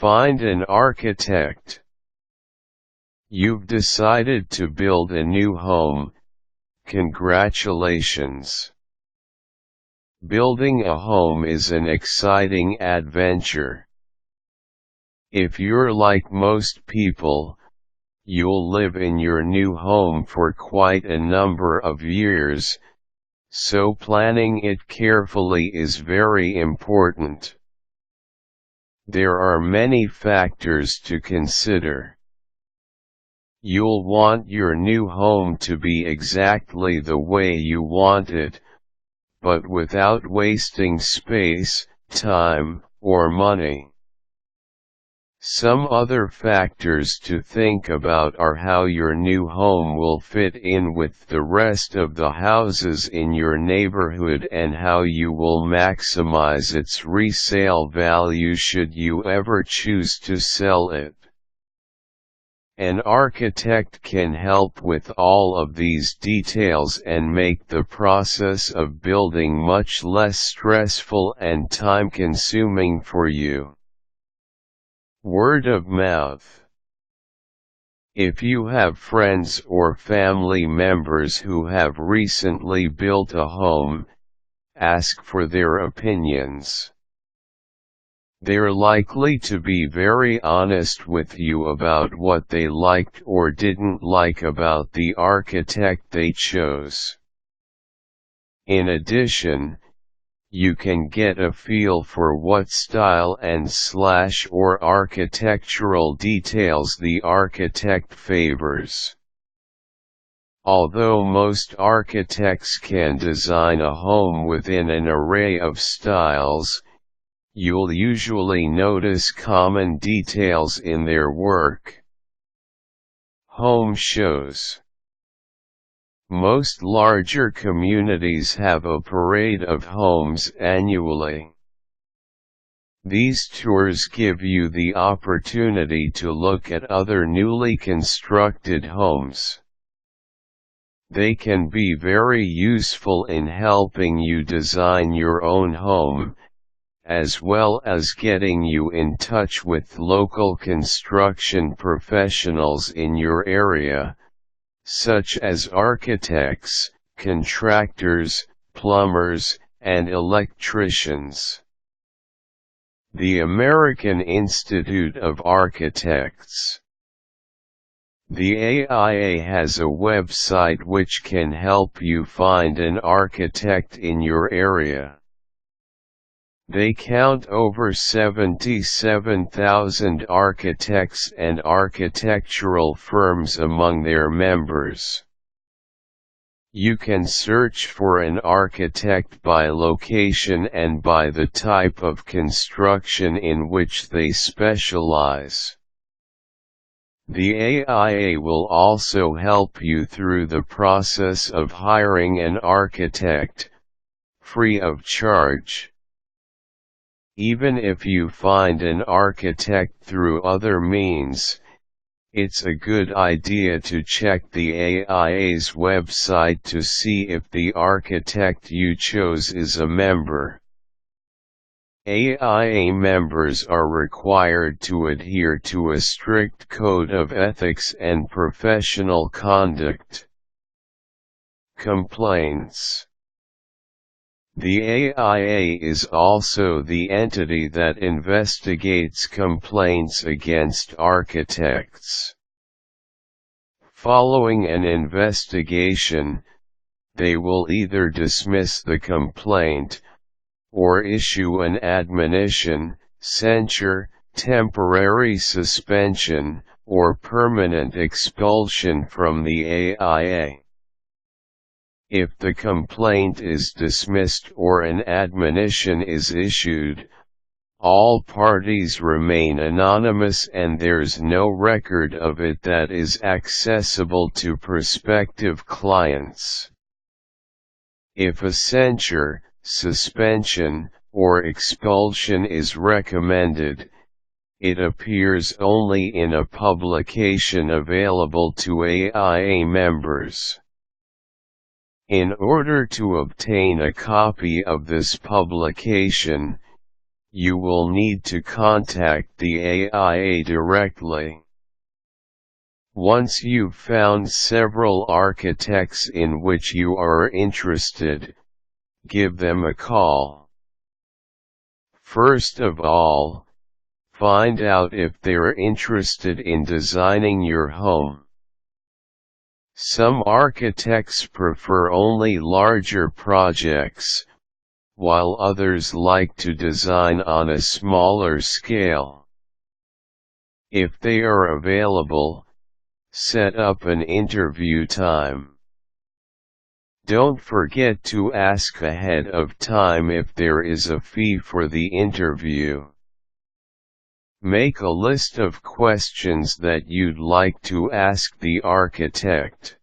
Find an architect. You've decided to build a new home. Congratulations! Building a home is an exciting adventure. If you're like most people, you'll live in your new home for quite a number of years, so planning it carefully is very important. There are many factors to consider. You'll want your new home to be exactly the way you want it, but without wasting space, time, or money. Some other factors to think about are how your new home will fit in with the rest of the houses in your neighborhood and how you will maximize its resale value should you ever choose to sell it. An architect can help with all of these details and make the process of building much less stressful and time-consuming for you. Word of mouth. If you have friends or family members who have recently built a home, ask for their opinions. They're likely to be very honest with you about what they liked or didn't like about the architect they chose. In addition, you can get a feel for what style and/or architectural details the architect favors. Although most architects can design a home within an array of styles, you'll usually notice common details in their work. Home shows. Most larger communities have a parade of homes annually. These tours give you the opportunity to look at other newly constructed homes. They can be very useful in helping you design your own home, as well as getting you in touch with local construction professionals in your area, such as architects, contractors, plumbers, and electricians. The American Institute of Architects. The AIA has a website which can help you find an architect in your area. They count over 77,000 architects and architectural firms among their members. You can search for an architect by location and by the type of construction in which they specialize. The AIA will also help you through the process of hiring an architect, free of charge. Even if you find an architect through other means, it's a good idea to check the AIA's website to see if the architect you chose is a member. AIA members are required to adhere to a strict code of ethics and professional conduct. Complaints. The AIA is also the entity that investigates complaints against architects. Following an investigation, they will either dismiss the complaint, or issue an admonition, censure, temporary suspension, or permanent expulsion from the AIA. If the complaint is dismissed or an admonition is issued, all parties remain anonymous and there's no record of it that is accessible to prospective clients. If a censure, suspension, or expulsion is recommended, it appears only in a publication available to AIA members. In order to obtain a copy of this publication, you will need to contact the AIA directly. Once you've found several architects in which you are interested, give them a call. First of all, find out if they're interested in designing your home. Some architects prefer only larger projects, while others like to design on a smaller scale. If they are available, set up an interview time. Don't forget to ask ahead of time if there is a fee for the interview. Make a list of questions that you'd like to ask the architect.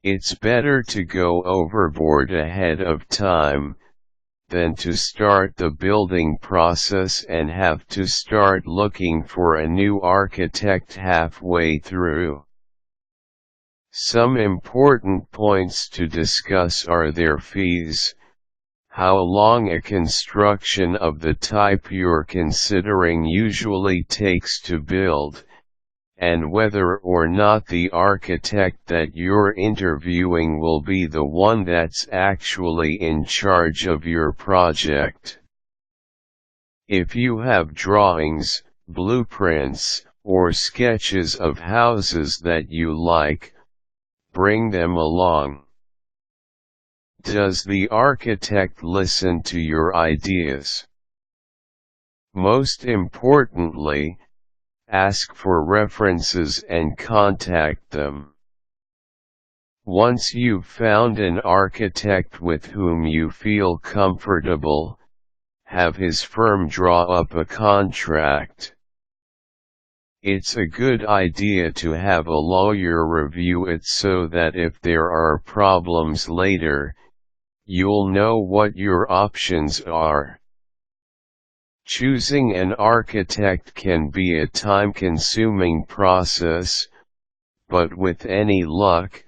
It's better to go overboard ahead of time than to start the building process and have to start looking for a new architect halfway through. Some important points to discuss are their fees, how long a construction of the type you're considering usually takes to build, and whether or not the architect that you're interviewing will be the one that's actually in charge of your project. If you have drawings, blueprints, or sketches of houses that you like, bring them along. Does the architect listen to your ideas? Most importantly, ask for references and contact them. Once you've found an architect with whom you feel comfortable, have his firm draw up a contract. It's a good idea to have a lawyer review it so that if there are problems later, you'll know what your options are. Choosing an architect can be a time-consuming process, but with any luck,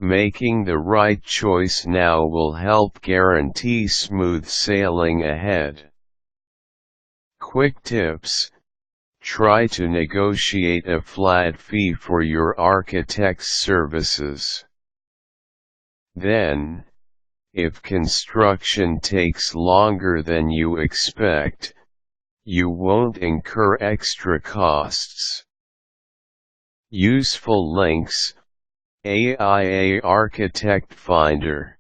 making the right choice now will help guarantee smooth sailing ahead. Quick tips: try to negotiate a flat fee for your architect's services. Then, if construction takes longer than you expect, you won't incur extra costs. Useful links: AIA Architect Finder.